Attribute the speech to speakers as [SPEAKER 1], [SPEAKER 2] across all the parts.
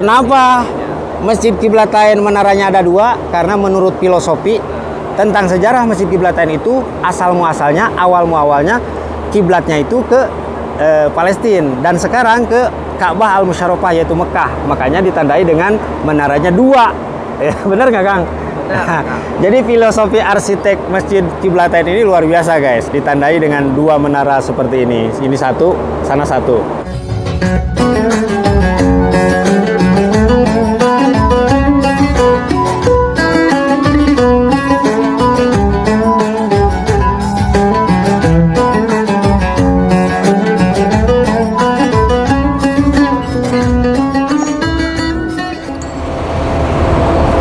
[SPEAKER 1] Kenapa Masjid Qiblatain menaranya ada dua? Karena menurut filosofi tentang sejarah Masjid Qiblatain itu asal-muasalnya, awal-muawalnya kiblatnya itu ke Palestina dan sekarang ke Ka'bah Al-Musyarrafah yaitu Mekah. Makanya ditandai dengan menaranya dua. Bener nggak, Kang? Nah, jadi filosofi arsitek Masjid Qiblatain ini luar biasa, guys. Ditandai dengan dua menara seperti ini. Ini satu, sana satu.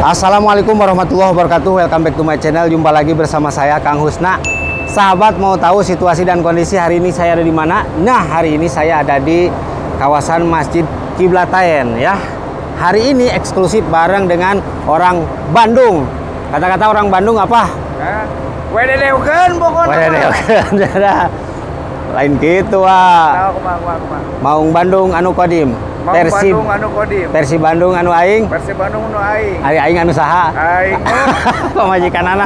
[SPEAKER 1] Assalamualaikum warahmatullahi wabarakatuh. Welcome back to my channel. Jumpa lagi bersama saya Kang Husna. Sahabat mau tahu situasi dan kondisi hari ini saya ada di mana? Nah, hari ini saya ada di kawasan Masjid Qiblatain ya. Hari ini eksklusif bareng dengan orang Bandung. Kata-kata orang Bandung apa?
[SPEAKER 2] Wededeukeun pokoknya.
[SPEAKER 1] Wededeukeun. Lain gitu wah. Maung Bandung anu kodim. Persib
[SPEAKER 2] Bandung anu kodim.
[SPEAKER 1] Persib Bandung anu aing.
[SPEAKER 2] Persib Bandung anu aing.
[SPEAKER 1] Ari aing anu saha?
[SPEAKER 2] Aing.
[SPEAKER 1] Pemajikanana.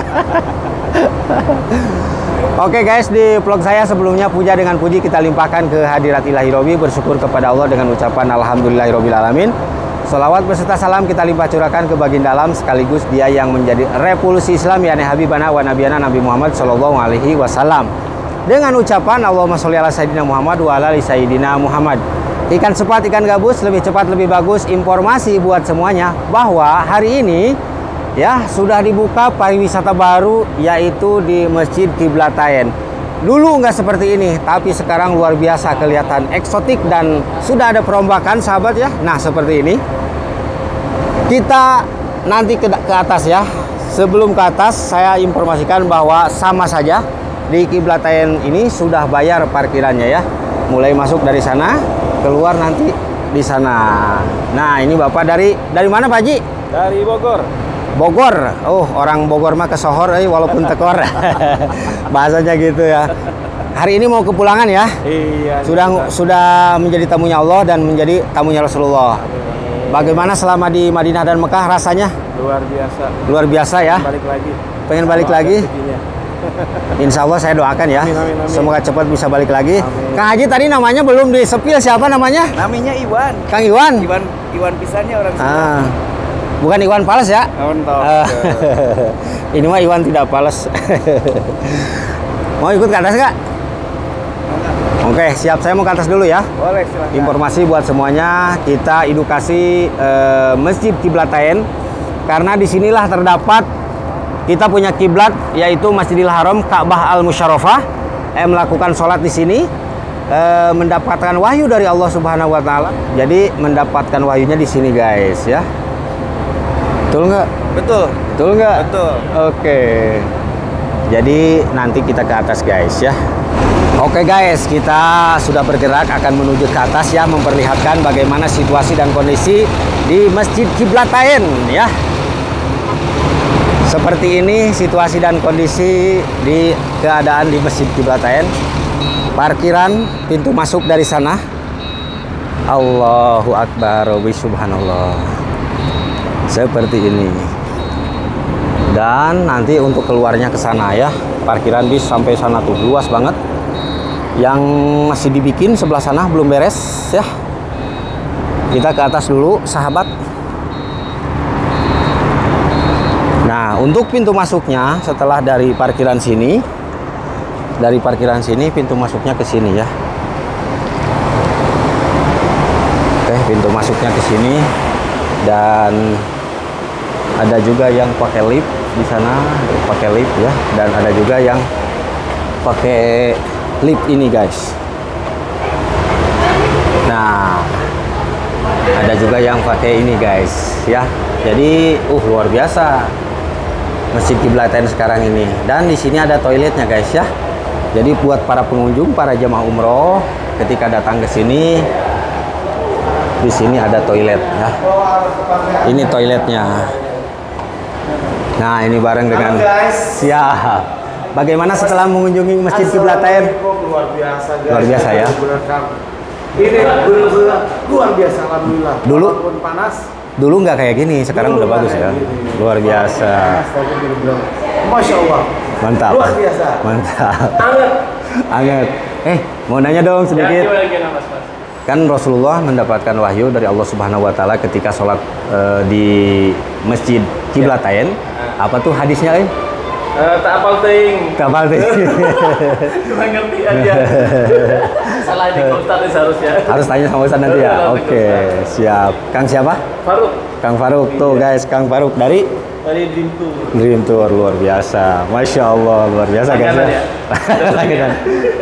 [SPEAKER 1] Oke guys, di vlog saya sebelumnya puja dengan puji kita limpahkan ke hadirat ilahi Robi, bersyukur kepada Allah dengan ucapan alhamdulillahirabbil alamin. Salawat beserta salam kita limpah curahkan ke baginda alam sekaligus dia yang menjadi revolusi Islam yakni habibana wa nabiyana Nabi Muhammad sallallahu alaihi wasallam. Dengan ucapan Allahumma sholli ala sayyidina Muhammad wa ala ali sayyidina Muhammad. Ikan sepat, ikan gabus, lebih cepat, lebih bagus. Informasi buat semuanya bahwa hari ini ya sudah dibuka pariwisata baru yaitu di Masjid Qiblatain. Dulu nggak seperti ini, tapi sekarang luar biasa kelihatan eksotik dan sudah ada perombakan sahabat ya. Nah seperti ini. Kita nanti ke atas ya. Sebelum ke atas saya informasikan bahwa sama saja di Qiblatain ini sudah bayar parkirannya ya. Mulai masuk dari sana, keluar nanti di sana. Nah, ini Bapak dari mana Pak Haji?
[SPEAKER 2] Dari Bogor.
[SPEAKER 1] Bogor. Oh, orang Bogor mah kesohor walaupun tekor. Bahasanya gitu ya. Hari ini mau ke pulangan ya?
[SPEAKER 2] Iya.
[SPEAKER 1] Sudah menjadi tamunya Allah dan menjadi tamunya Rasulullah. Bagaimana selama di Madinah dan Mekah rasanya?
[SPEAKER 2] Luar biasa.
[SPEAKER 1] Luar biasa ya.
[SPEAKER 2] Balik lagi.
[SPEAKER 1] Pengen balik lagi? Insya Allah saya doakan ya. Amin. Semoga cepat bisa balik lagi. Amin. Kang Haji tadi namanya belum di-sepil, siapa namanya?
[SPEAKER 2] Namanya Iwan.
[SPEAKER 1] Kang Iwan.
[SPEAKER 2] Iwan pisannya orang Sunda.
[SPEAKER 1] Bukan Iwan Pales ya? Ini mah Iwan tidak Pales. Mau ikut ke atas nggak? Oke, siap. Saya mau ke atas dulu ya.
[SPEAKER 2] Boleh, silakan.
[SPEAKER 1] Informasi buat semuanya, kita edukasi Masjid Qiblatain karena disinilah terdapat kita punya kiblat yaitu Masjidil Haram Ka'bah Al-Musyarrafah. Melakukan sholat di sini mendapatkan wahyu dari Allah Subhanahu wa taala. Jadi mendapatkan wahyunya di sini guys ya. Betul nggak?
[SPEAKER 2] Betul.
[SPEAKER 1] Betul nggak?
[SPEAKER 2] Betul.
[SPEAKER 1] Oke. Jadi nanti kita ke atas guys ya. Oke guys, kita sudah bergerak akan menuju ke atas ya, memperlihatkan bagaimana situasi dan kondisi di Masjid Qiblatain ya. Seperti ini situasi dan kondisi di keadaan di Masjid Qiblatain. Parkiran pintu masuk dari sana. Allahu Akbar wa subhanallah. Seperti ini. Dan nanti untuk keluarnya ke sana ya. Parkiran bis sampai sana tuh luas banget. Yang masih dibikin sebelah sana belum beres ya. Kita ke atas dulu sahabat. Nah, untuk pintu masuknya setelah dari parkiran sini, pintu masuknya ke sini ya. Oke, pintu masuknya ke sini dan ada juga yang pakai lift di sana, pakai lift ya, dan ada juga yang pakai lift ini guys. Nah, ada juga yang pakai ini guys ya. Jadi, luar biasa. Masjid Qiblatain sekarang ini, dan di sini ada toiletnya guys ya. Jadi buat para pengunjung, para jemaah umroh ketika datang ke sini, di sini ada toilet ya. Ini toiletnya. Nah, ini bareng dengan siap. Bagaimana setelah mengunjungi Masjid Qiblatain?
[SPEAKER 2] Luar biasa guys.
[SPEAKER 1] Luar biasa ya.
[SPEAKER 2] Ini benar-benar luar biasa, alhamdulillah.
[SPEAKER 1] Dulu?
[SPEAKER 2] Walaupun panas.
[SPEAKER 1] Dulu nggak kayak gini, sekarang
[SPEAKER 2] Dulu
[SPEAKER 1] udah bagus
[SPEAKER 2] nggak
[SPEAKER 1] ya.
[SPEAKER 2] kayak gini.
[SPEAKER 1] Luar biasa.
[SPEAKER 2] Astagfirullah. Masya Allah.
[SPEAKER 1] Mantap.
[SPEAKER 2] Luar biasa.
[SPEAKER 1] Mantap.
[SPEAKER 2] Anget.
[SPEAKER 1] Anget. Mau nanya dong sedikit. Kan Rasulullah mendapatkan wahyu dari Allah Subhanahu wa taala ketika sholat di Masjid Qiblatain. Apa tuh hadisnya,
[SPEAKER 2] Tak apal ting.
[SPEAKER 1] Kapal teh.
[SPEAKER 2] Cuma ngerti aja. Salah di Ustaz seharusnya.
[SPEAKER 1] Harus tanya sama Ustaz nanti ya. Oke, siap. Kang siapa?
[SPEAKER 2] Faruk.
[SPEAKER 1] Kang Faruk tuh guys, Kang Faruk dari
[SPEAKER 2] Dream Tour.
[SPEAKER 1] Dream Tour, luar biasa. Masya Allah, luar biasa guys
[SPEAKER 2] Langganan
[SPEAKER 1] ya.
[SPEAKER 2] ya?
[SPEAKER 1] Langganan.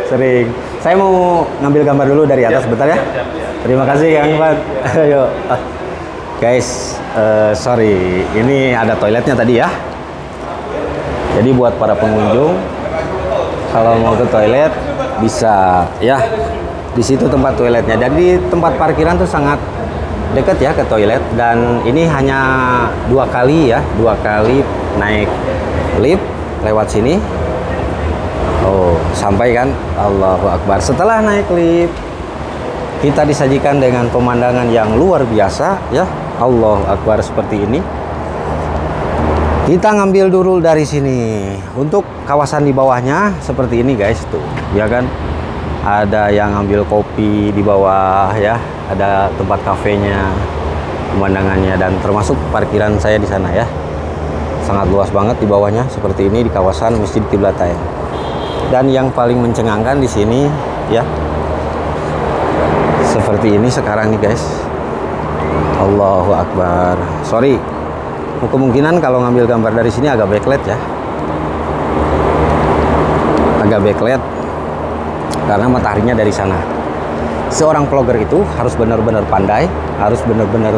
[SPEAKER 1] Sering. Saya mau ngambil gambar dulu dari atas bentar ya. Terima kasih Kang Fat. Ayo. Guys, sorry, ini ada toiletnya tadi ya. Jadi buat para pengunjung, kalau mau ke toilet bisa ya. Di situ tempat toiletnya. Jadi tempat parkiran tuh sangat dekat ya ke toilet, dan ini hanya 2 kali ya, 2 kali naik lift lewat sini. Oh, sampai kan? Allahu Akbar. Setelah naik lift, kita disajikan dengan pemandangan yang luar biasa ya. Allahu Akbar, seperti ini. Kita ngambil dulu dari sini. Untuk kawasan di bawahnya seperti ini guys tuh, ya kan? Ada yang ngambil kopi di bawah ya, ada tempat kafenya, pemandangannya, dan termasuk parkiran saya di sana ya. Sangat luas banget di bawahnya seperti ini di kawasan Masjid Qiblatain. Dan yang paling mencengangkan di sini ya, seperti ini sekarang nih guys. Allahu Akbar. Sorry, kemungkinan kalau ngambil gambar dari sini agak backlight ya, agak backlight karena mataharinya dari sana. Seorang vlogger itu harus benar-benar pandai, harus benar-benar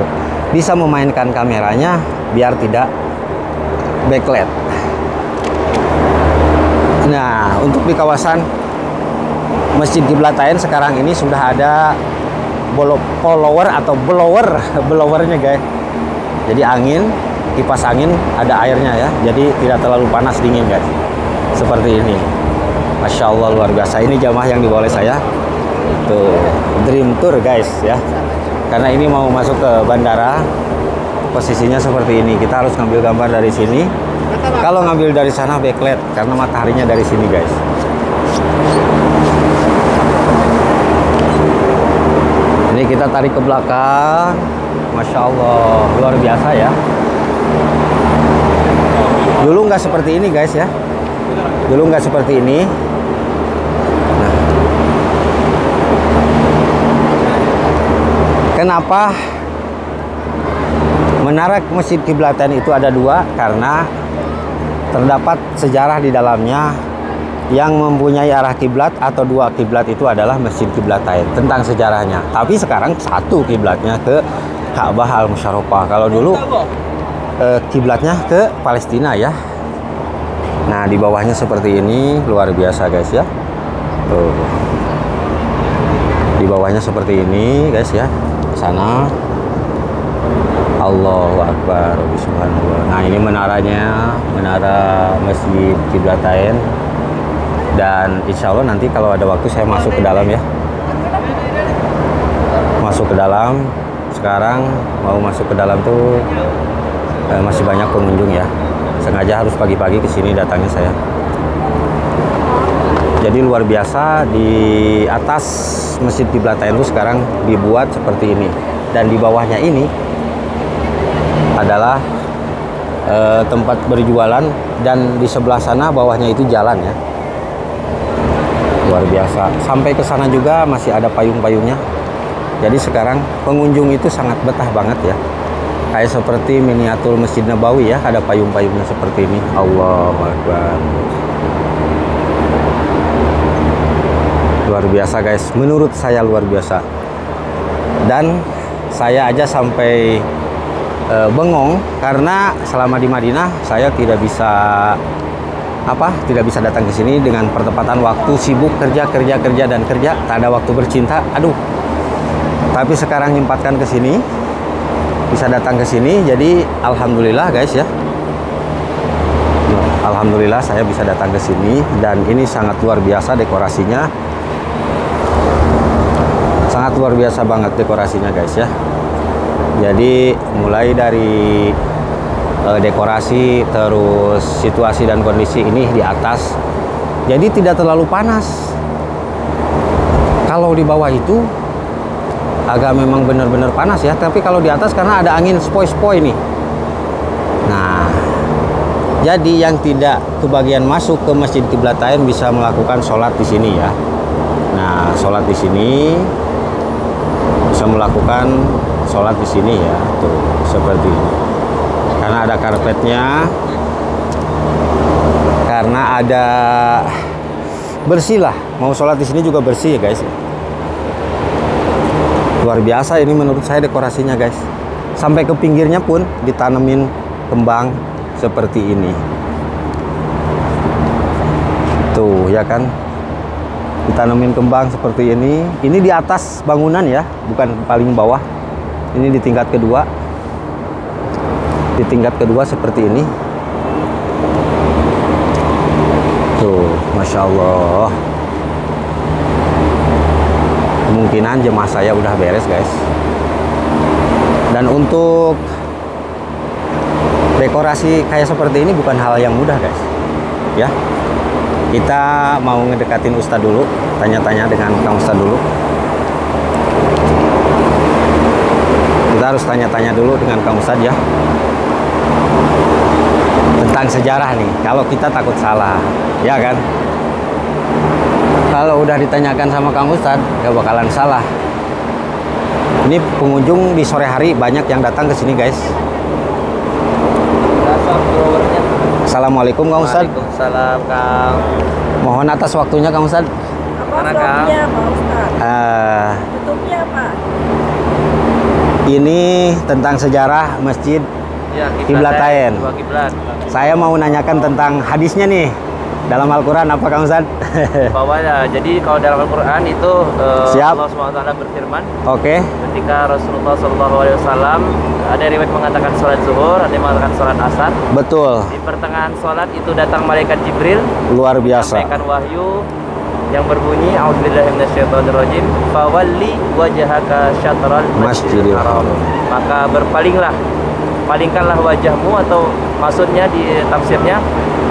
[SPEAKER 1] bisa memainkan kameranya biar tidak backlight. Nah, untuk di kawasan Masjid Qiblatain sekarang ini sudah ada follower atau blowernya guys. Jadi angin, kipas angin, ada airnya ya. Jadi tidak terlalu panas dingin guys. Seperti ini. Masya Allah, luar biasa. Ini jamaah yang dibawa oleh saya. Tuh, Dream Tour guys ya. Karena ini mau masuk ke bandara, posisinya seperti ini. Kita harus ngambil gambar dari sini. Kalau ngambil dari sana backlight karena mataharinya dari sini guys. Ini kita tarik ke belakang. Masya Allah, luar biasa ya. Dulu nggak seperti ini guys ya. Dulu nggak seperti ini. Nah, kenapa menara Masjid Qiblatain itu ada 2? Karena terdapat sejarah di dalamnya yang mempunyai arah kiblat atau 2 kiblat itu adalah Masjid Qiblatain, tentang sejarahnya. Tapi sekarang 1 kiblatnya ke Ka'bah Al-Musyarrafah. Kalau dulu kiblatnya ke Palestina ya. Nah, di bawahnya seperti ini, luar biasa guys ya. Tuh. Di bawahnya seperti ini guys ya. Sana. Allahu Akbar. Bismillah. Nah, ini menaranya, menara Masjid Qiblatain. Dan insya Allah nanti kalau ada waktu saya masuk ke dalam ya. Masuk ke dalam. Sekarang mau masuk ke dalam tuh masih banyak pengunjung ya. Sengaja harus pagi-pagi ke sini datangnya saya. Jadi luar biasa, di atas Masjid Qiblatain itu sekarang dibuat seperti ini. Dan di bawahnya ini adalah tempat berjualan, dan di sebelah sana bawahnya itu jalan ya. Luar biasa. Sampai ke sana juga masih ada payung-payungnya. Jadi sekarang pengunjung itu sangat betah banget ya. Kayak seperti miniatur Masjid Nabawi ya, ada payung-payungnya seperti ini. Allahu Akbar. Luar biasa guys. Menurut saya luar biasa. Dan saya aja sampai bengong karena selama di Madinah saya tidak bisa datang ke sini dengan pertempatan waktu, sibuk kerja dan kerja, tak ada waktu bercinta. Aduh. Tapi sekarang nyempatkan ke sini, bisa datang ke sini, jadi alhamdulillah guys ya. Alhamdulillah saya bisa datang ke sini, dan ini sangat luar biasa dekorasinya. sangat luar biasa banget dekorasinya guys ya. Jadi mulai dari dekorasi, terus situasi dan kondisi ini di atas, jadi tidak terlalu panas. Kalau di bawah itu agak memang benar-benar panas ya, tapi kalau di atas karena ada angin sepoi-sepoi nih. Nah, jadi yang tidak kebagian masuk ke Masjid Qiblatain bisa melakukan sholat di sini ya. Nah, sholat di sini bisa melakukan sholat di sini ya, tuh seperti ini. Karena ada karpetnya, karena ada bersih lah. Mau sholat di sini juga bersih ya guys. Luar biasa ini menurut saya dekorasinya guys. Sampai ke pinggirnya pun ditanemin kembang seperti ini. Tuh ya kan, ditanemin kembang seperti ini. Ini di atas bangunan ya, bukan paling bawah. Ini di tingkat kedua. Di tingkat kedua seperti ini. Tuh, Masya Allah. Kemungkinan jemaah saya udah beres guys. Dan untuk dekorasi kayak seperti ini bukan hal yang mudah guys ya. Kita mau ngedekatin Ustadz dulu, tanya-tanya dengan Kang Ustadz dulu. Kita harus tanya-tanya dulu dengan Kang Ustadz ya, tentang sejarah nih. Kalau kita takut salah ya kan, kalau udah ditanyakan sama Kang Ustadz gak bakalan salah. Ini pengunjung di sore hari banyak yang datang ke sini guys. Assalamualaikum Kang Ustadz.
[SPEAKER 2] Waalaikumsalam Kang.
[SPEAKER 1] Mohon atas waktunya Kang Ustadz.
[SPEAKER 3] Apa vlognya Pak Ustadz? Tutupnya apa?
[SPEAKER 1] Ini tentang sejarah Masjid
[SPEAKER 2] Ya,
[SPEAKER 1] Qiblatain.
[SPEAKER 2] dua kiblat.
[SPEAKER 1] Saya mau nanyakan tentang hadisnya nih. Dalam Al-Quran apa Kang Ustadz?
[SPEAKER 2] Bawahnya. Jadi kalau dalam Al-Quran itu
[SPEAKER 1] Siap.
[SPEAKER 2] Allah SWT berfirman
[SPEAKER 1] Oke.
[SPEAKER 2] ketika Rasulullah SAW ada riwayat mengatakan sholat zuhur, ada yang mengatakan sholat asar.
[SPEAKER 1] Betul.
[SPEAKER 2] Di pertengahan sholat itu datang malaikat Jibril
[SPEAKER 1] Luar biasa.
[SPEAKER 2] sampaikan wahyu yang berbunyi a'udzubillahi minasyaitonirrajim fawalli wajhaka syatral masjidil haram. Maka palingkanlah wajahmu, atau maksudnya di tafsirnya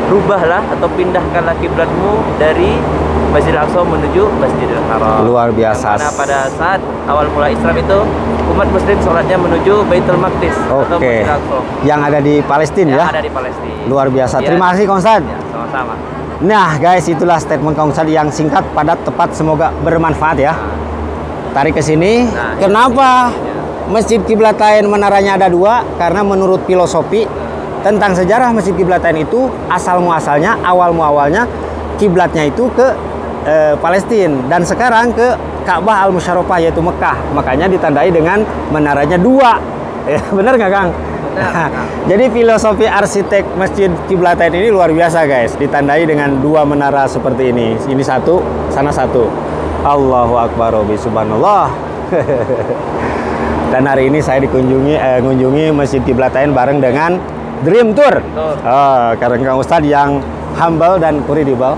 [SPEAKER 2] rubahlah atau pindahkanlah kiblatmu dari Masjidil Aqsa menuju Masjidil Haram.
[SPEAKER 1] Luar biasa.
[SPEAKER 2] Karena pada saat awal mula Islam itu umat muslim sholatnya menuju Baitul Maqdis atau
[SPEAKER 1] Oke.
[SPEAKER 2] Masjidil Aqsa
[SPEAKER 1] Yang ada di Palestina
[SPEAKER 2] yang
[SPEAKER 1] ya.
[SPEAKER 2] ada di Palestina.
[SPEAKER 1] Luar biasa.
[SPEAKER 2] Ya.
[SPEAKER 1] Terima kasih Kang Ustadz.
[SPEAKER 2] Ya, sama-sama.
[SPEAKER 1] Nah guys, itulah statement Kang Ustadz yang singkat, padat, tepat, semoga bermanfaat ya. Tarik ke sini.
[SPEAKER 2] Nah,
[SPEAKER 1] Kenapa
[SPEAKER 2] ya.
[SPEAKER 1] Masjid Qiblatain menaranya ada dua? Karena menurut filosofi tentang sejarah Masjid Qiblatain itu asal muasalnya, awal muawalnya kiblatnya itu ke Palestina, dan sekarang ke Ka'bah Al-Musyarrafah yaitu Mekah. Makanya ditandai dengan menaranya dua. Bener nggak Kang?
[SPEAKER 2] Benar.
[SPEAKER 1] Jadi filosofi arsitek Masjid Qiblatain ini luar biasa guys. Ditandai dengan dua menara seperti ini. Ini satu, sana satu. Allahu Akbar, subhanallah. Dan hari ini saya mengunjungi Masjid Qiblatain bareng dengan Dream Tour. Karena Kang Ustadz yang humble dan credible.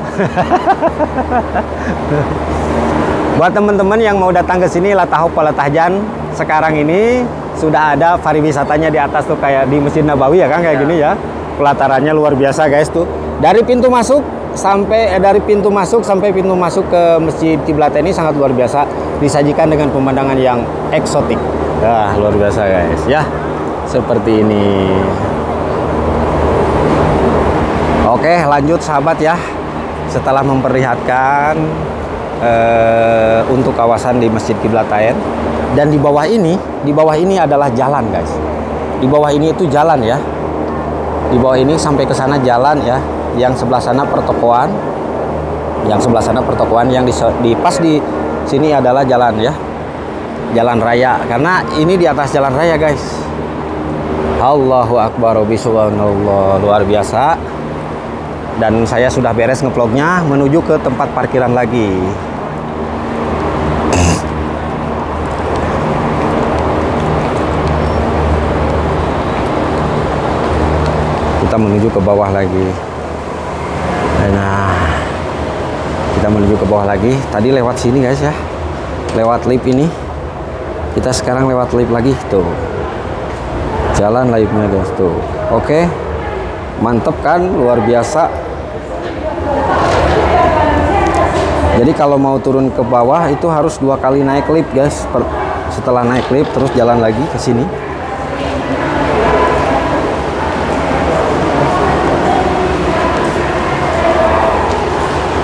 [SPEAKER 1] Buat teman-teman yang mau datang ke sini Latahop Palatahjan, sekarang ini sudah ada pariwisatanya di atas tuh, kayak di Masjid Nabawi ya Kang, kayak gini ya. Pelatarannya luar biasa guys tuh. Dari pintu masuk sampai pintu masuk ke Masjid Qiblatain ini sangat luar biasa, disajikan dengan pemandangan yang eksotik. Nah, luar biasa guys ya. Seperti ini. Oke, lanjut sahabat ya. Setelah memperlihatkan untuk kawasan di Masjid Qiblatain, dan di bawah ini adalah jalan guys. Di bawah ini itu jalan ya. Di bawah ini sampai ke sana jalan ya. Yang sebelah sana pertokoan. Yang pas di sini adalah jalan ya. Jalan raya, karena ini di atas jalan raya guys. Allahu Akbar, subhanallah, luar biasa. Dan saya sudah beres ngevlognya, menuju ke tempat parkiran lagi. Kita menuju ke bawah lagi. Nah, kita menuju ke bawah lagi. Tadi lewat sini guys ya, lewat lift ini. Kita sekarang lewat lift lagi tuh. Jalan liftnya guys tuh. Oke. Mantep kan, luar biasa. Jadi kalau mau turun ke bawah itu harus 2 kali naik lift guys. Setelah naik lift terus jalan lagi ke sini.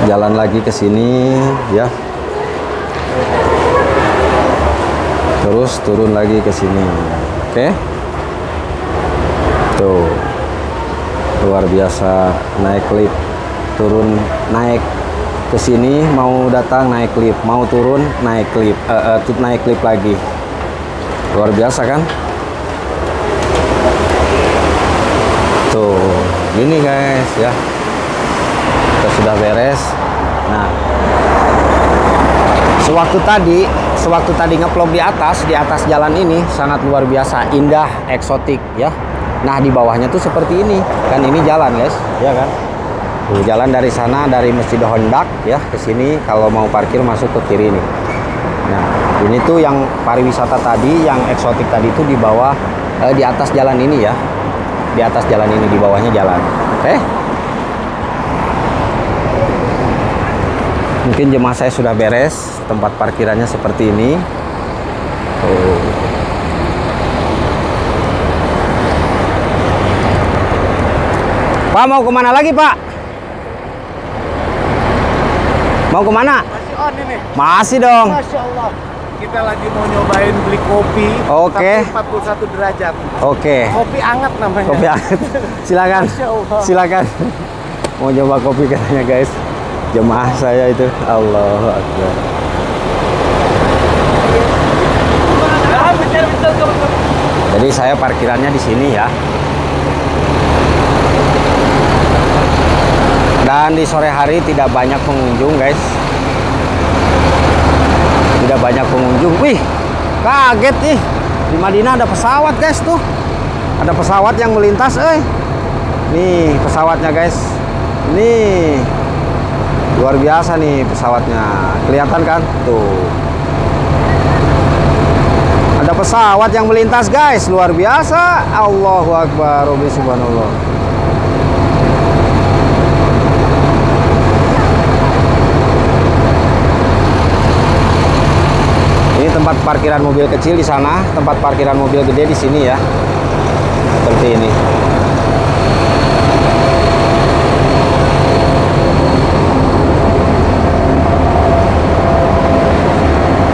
[SPEAKER 1] Jalan lagi ke sini ya. Terus turun lagi ke sini. Oke. Tuh. Luar biasa, naik lift, turun, naik ke sini, mau datang naik lift, mau turun naik lift, naik lift lagi. Luar biasa kan? Tuh, gini guys ya. Kita sudah beres. Nah, sewaktu tadi ngevlog di atas jalan ini sangat luar biasa, indah, eksotik ya. Nah, di bawahnya tuh seperti ini. Kan ini jalan, guys, ya kan? Tuh, jalan dari sana, dari Masjid Hondak ya ke sini. Kalau mau parkir masuk ke kiri nih. Nah, ini tuh yang pariwisata tadi, yang eksotik tadi itu di bawah, di atas jalan ini ya. Di atas jalan ini, di bawahnya jalan. Oke? Mungkin jemaah saya sudah beres. Tempat parkirannya seperti ini. Tuh. Pak, mau kemana lagi, Pak? Mau kemana?
[SPEAKER 4] Masih on ini.
[SPEAKER 1] Masih dong.
[SPEAKER 4] Masya Allah. Kita lagi mau nyobain beli kopi.
[SPEAKER 1] Oke.
[SPEAKER 4] 41 derajat.
[SPEAKER 1] Oke.
[SPEAKER 4] Kopi hangat namanya.
[SPEAKER 1] Kopi hangat. Silakan.
[SPEAKER 4] Masya Allah.
[SPEAKER 1] Silakan. Mau coba kopi katanya, guys. Jemaah saya itu. Allahu Akbar. Jadi saya parkirannya di sini ya. Dan di sore hari tidak banyak pengunjung, guys. Tidak banyak pengunjung. Wih, kaget nih. Di Madinah ada pesawat, guys, tuh. Ada pesawat yang melintas, Nih pesawatnya, guys. Nih. Luar biasa nih pesawatnya. Kelihatan kan? Tuh. Ada pesawat yang melintas, guys. Luar biasa. Allahu Akbar. Rabbi subhanallah. Ini tempat parkiran mobil kecil di sana, tempat parkiran mobil gede di sini ya. Seperti ini.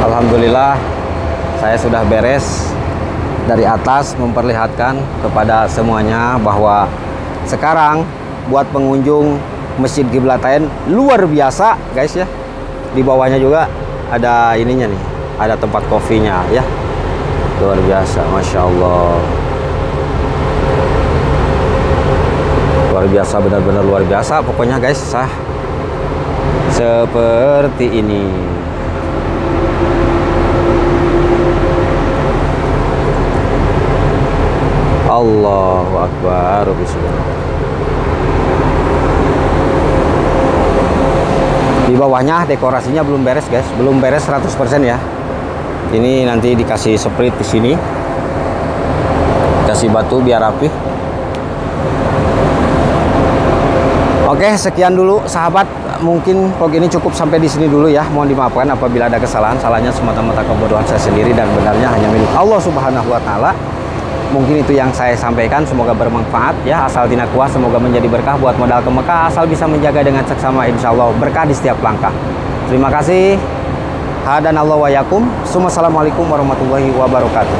[SPEAKER 1] Alhamdulillah saya sudah beres dari atas, memperlihatkan kepada semuanya bahwa sekarang buat pengunjung Masjid Qiblatain luar biasa, guys ya. Di bawahnya juga ada ininya nih. Ada tempat kopinya ya, luar biasa, masya Allah, luar biasa, benar-benar luar biasa pokoknya, guys. Seperti ini. Allahu Akbar. Di bawahnya dekorasinya belum beres, guys, belum beres 100% ya. Ini nanti dikasih sprit di sini, kasih batu biar rapi. Oke, sekian dulu sahabat. Mungkin vlog ini cukup sampai di sini dulu ya. Mohon dimaafkan apabila ada kesalahan. Salahnya semata-mata kebodohan saya sendiri dan benarnya hanya milik Allah Subhanahu wa Ta'ala. Mungkin itu yang saya sampaikan. Semoga bermanfaat ya. Asal tina kuah, semoga menjadi berkah buat modal ke Mekah. Asal bisa menjaga dengan seksama, insya Allah berkah di setiap langkah. Terima kasih. Hadanallahu wa yakum. Assalamualaikum warahmatullahi wabarakatuh.